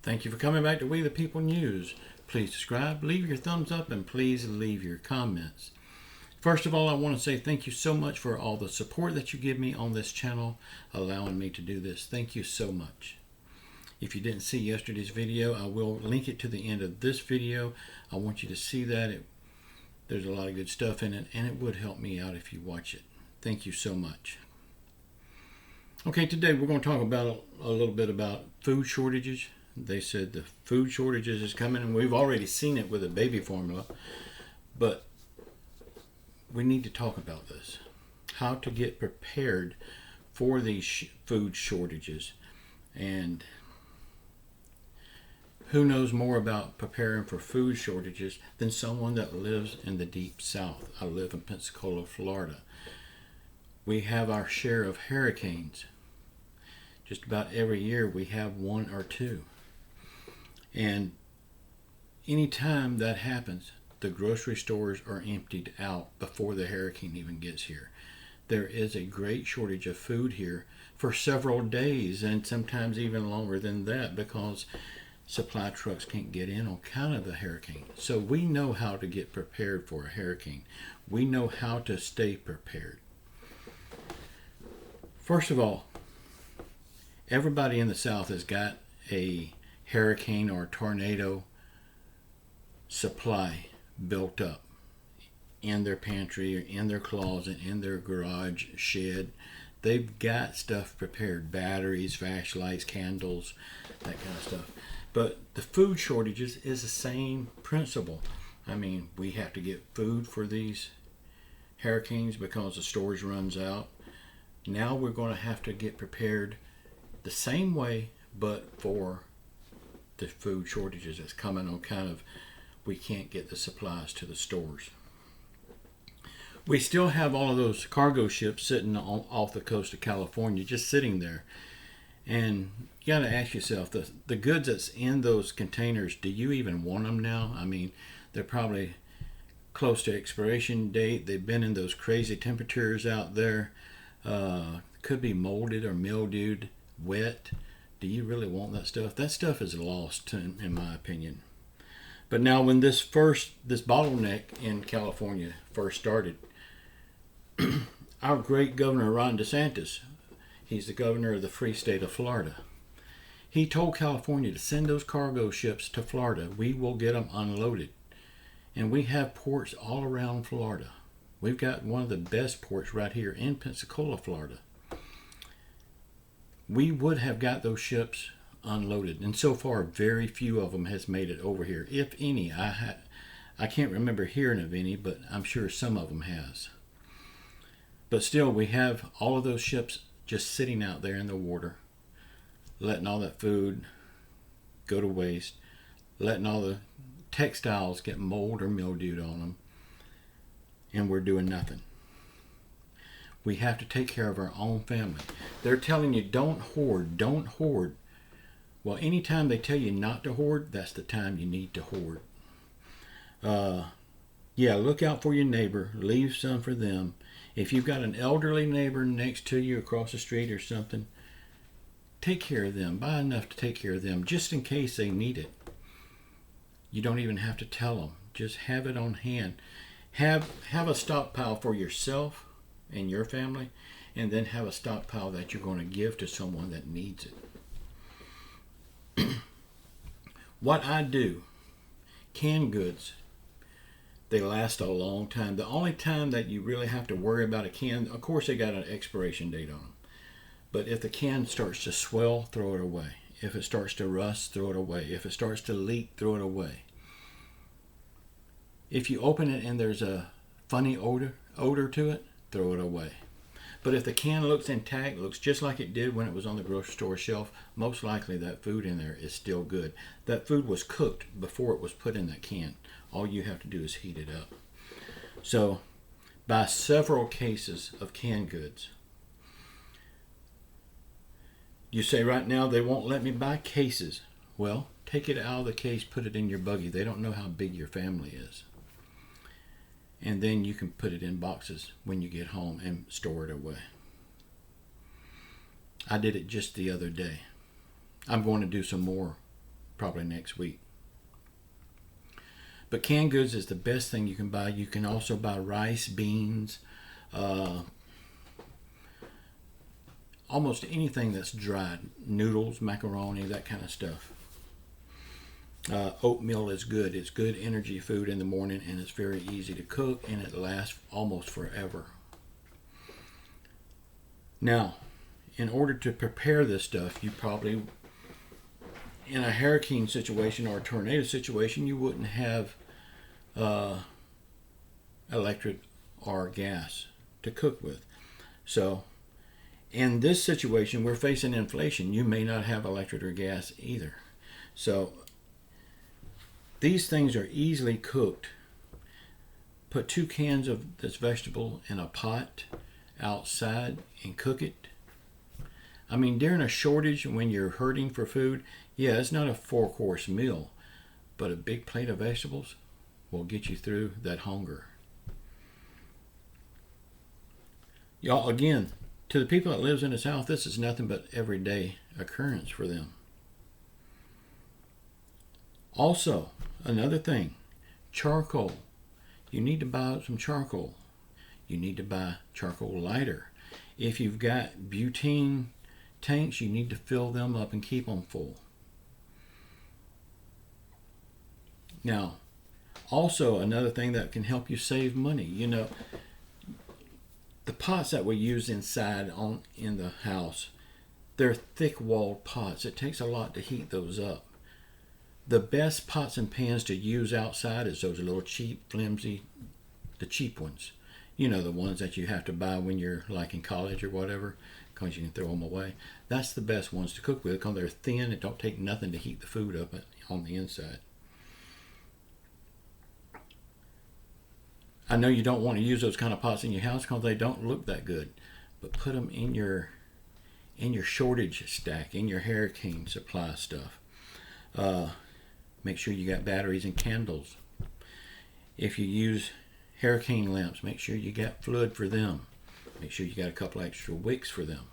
Thank you for coming back to We the People News. Please subscribe, leave your thumbs up, and please leave your comments. First of all, I want to say thank you so much for all the support that you give me on this channel, allowing me to do this. Thank you so much. If you didn't see yesterday's video, I will link it to the end of this video. I want you to see that. There's a lot of good stuff in it, and it would help me out if you watch it. Thank you so much. Okay, today we're going to talk about a little bit about food shortages. They said the food shortages is coming, and we've already seen it with the baby formula, but we need to talk about this. How to get prepared for these food shortages. And who knows more about preparing for food shortages than someone that lives in the deep south? I live in Pensacola, Florida. We have our share of hurricanes. Just about every year we have one or two. And anytime that happens, the grocery stores are emptied out before the hurricane even gets here. There is a great shortage of food here for several days, and sometimes even longer than that, because supply trucks can't get in on account of the hurricane. So we know how to get prepared for a hurricane. We know how to stay prepared. First of all, everybody in the South has got a hurricane or tornado supply built up in their pantry or in their closet, in their garage shed. They've got stuff prepared: batteries, flashlights, candles, that kind of stuff. But the food shortages is the same principle. I mean, we have to get food for these hurricanes because the storage runs out. Now we're going to have to get prepared the same way, but for the food shortages that's coming on account of we can't get the supplies to the stores. We still have all of those cargo ships sitting off the coast of California, just sitting there. And you got to ask yourself, the goods that's in those containers, do you even want them now? I mean, they're probably close to expiration date. They've been in those crazy temperatures out there. Could be molded or mildewed, wet. Do you really want that stuff? That stuff is lost, in my opinion. But now when this bottleneck in California first started, our great governor, Ron DeSantis, he's the governor of the free state of Florida. He told California to send those cargo ships to Florida. We will get them unloaded. And we have ports all around Florida. We've got one of the best ports right here in Pensacola, Florida. We would have got those ships unloaded, and so far very few of them has made it over here, if any. I can't remember hearing of any, but I'm sure some of them has. But still, we have all of those ships just sitting out there in the water, letting all that food go to waste, letting all the textiles get mold or mildewed on them, and we're doing nothing. We have to take care of our own family. They're telling you, don't hoard, don't hoard. Well, anytime they tell you not to hoard, that's the time you need to hoard. Yeah, look out for your neighbor. Leave some for them. If you've got an elderly neighbor next to you across the street or something, take care of them. Buy enough to take care of them just in case they need it. You don't even have to tell them. Just have it on hand. Have a stockpile for yourself and your family, and then have a stockpile that you're going to give to someone that needs it. What I do, canned goods, they last a long time. The only time that you really have to worry about a can, of course they got an expiration date on them, but if the can starts to swell, throw it away. If it starts to rust, throw it away. If it starts to leak, throw it away. If you open it and there's a funny odor to it, throw it away. But if the can looks intact, looks just like it did when it was on the grocery store shelf, most likely that food in there is still good. That food was cooked before it was put in that can. All you have to do is heat it up. So, buy several cases of canned goods. You say right now they won't let me buy cases. Well, take it out of the case, put it in your buggy. They don't know how big your family is. And then you can put it in boxes when you get home and store it away. I did it just the other day. I'm going to do some more probably next week. But canned goods is the best thing you can buy. You can also buy rice, beans, almost anything that's dried. Noodles, macaroni, that kind of stuff. Oatmeal is good. It's good energy food in the morning, and it's very easy to cook, and it lasts almost forever. Now, in order to prepare this stuff, you probably, in a hurricane situation or a tornado situation, you wouldn't have electric or gas to cook with. So, in this situation, we're facing inflation. You may not have electric or gas either. So, these things are easily cooked. Put 2 cans of this vegetable in a pot outside and cook it. I mean, during a shortage, when you're hurting for food, yeah, it's not a 4-course meal, but a big plate of vegetables will get you through that hunger. Y'all, again, to the people that lives in the South, this is nothing but everyday occurrence for them. Also, another thing, charcoal. You need to buy some charcoal. You need to buy charcoal lighter. If you've got butane tanks, you need to fill them up and keep them full. Now, also another thing that can help you save money, you know, the pots that we use inside in the house, they're thick-walled pots. It takes a lot to heat those up. The best pots and pans to use outside is those little cheap, flimsy, the cheap ones. You know, the ones that you have to buy when you're like in college or whatever, because you can throw them away. That's the best ones to cook with because they're thin. It don't take nothing to heat the food up on the inside. I know you don't want to use those kind of pots in your house because they don't look that good, but put them in your shortage stack, in your hurricane supply stuff. Make sure you got batteries and candles. If you use hurricane lamps, make sure you got fluid for them. Make sure you got a couple extra wicks for them.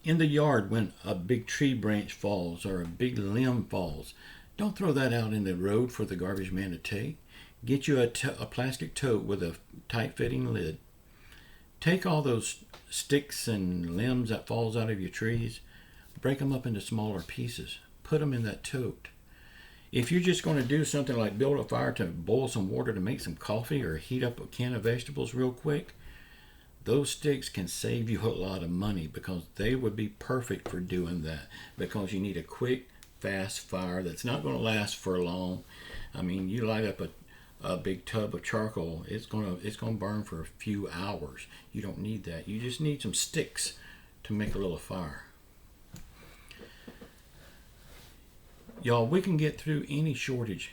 In the yard, when a big tree branch falls or a big limb falls, don't throw that out in the road for the garbage man to take. Get you a plastic tote with a tight-fitting lid. Take all those sticks and limbs that falls out of your trees, break them up into smaller pieces. Put them in that tote. If you're just going to do something like build a fire to boil some water to make some coffee or heat up a can of vegetables real quick, those sticks can save you a lot of money because they would be perfect for doing that, because you need a quick, fast fire that's not going to last for long. I mean, you light up a big tub of charcoal, it's going to burn for a few hours. You don't need that. You just need some sticks to make a little fire. Y'all, we can get through any shortage,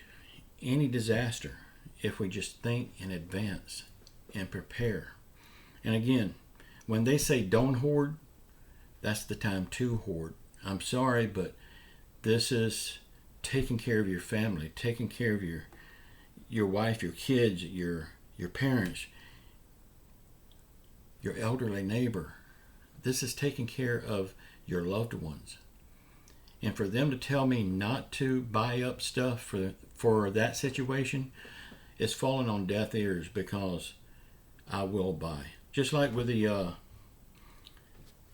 any disaster, if we just think in advance and prepare. And again, when they say don't hoard, that's the time to hoard. I'm sorry, but this is taking care of your family, taking care of your wife, your kids, your parents, your elderly neighbor. This is taking care of your loved ones. And for them to tell me not to buy up stuff for that situation, it's falling on deaf ears, because I will buy. Just like with the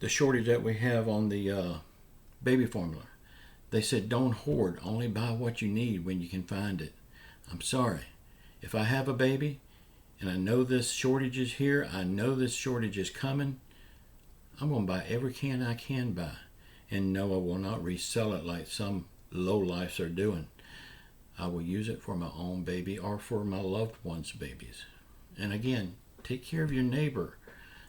shortage that we have on the baby formula. They said don't hoard, only buy what you need when you can find it. I'm sorry. If I have a baby and I know this shortage is here, I know this shortage is coming, I'm going to buy every can I can buy. And no, I will not resell it like some lowlifes are doing. I will use it for my own baby or for my loved ones' babies. And again, take care of your neighbor.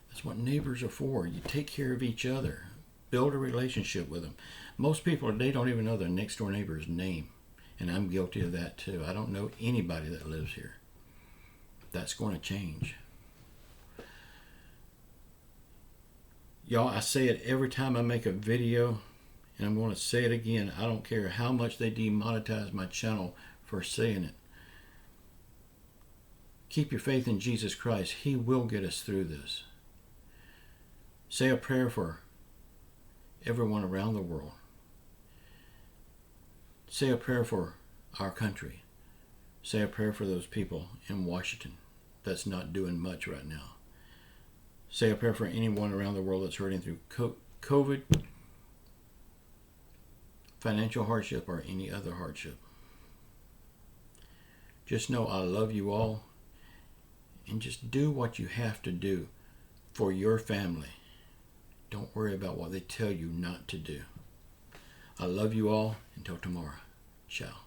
That's what neighbors are for. You take care of each other. Build a relationship with them. Most people, they don't even know their next door neighbor's name. And I'm guilty of that too. I don't know anybody that lives here. That's going to change. Y'all, I say it every time I make a video, and I'm going to say it again. I don't care how much they demonetize my channel for saying it. Keep your faith in Jesus Christ. He will get us through this. Say a prayer for everyone around the world. Say a prayer for our country. Say a prayer for those people in Washington that's not doing much right now. Say a prayer for anyone around the world that's hurting through COVID, financial hardship, or any other hardship. Just know I love you all, and just do what you have to do for your family. Don't worry about what they tell you not to do. I love you all. Until tomorrow. Ciao.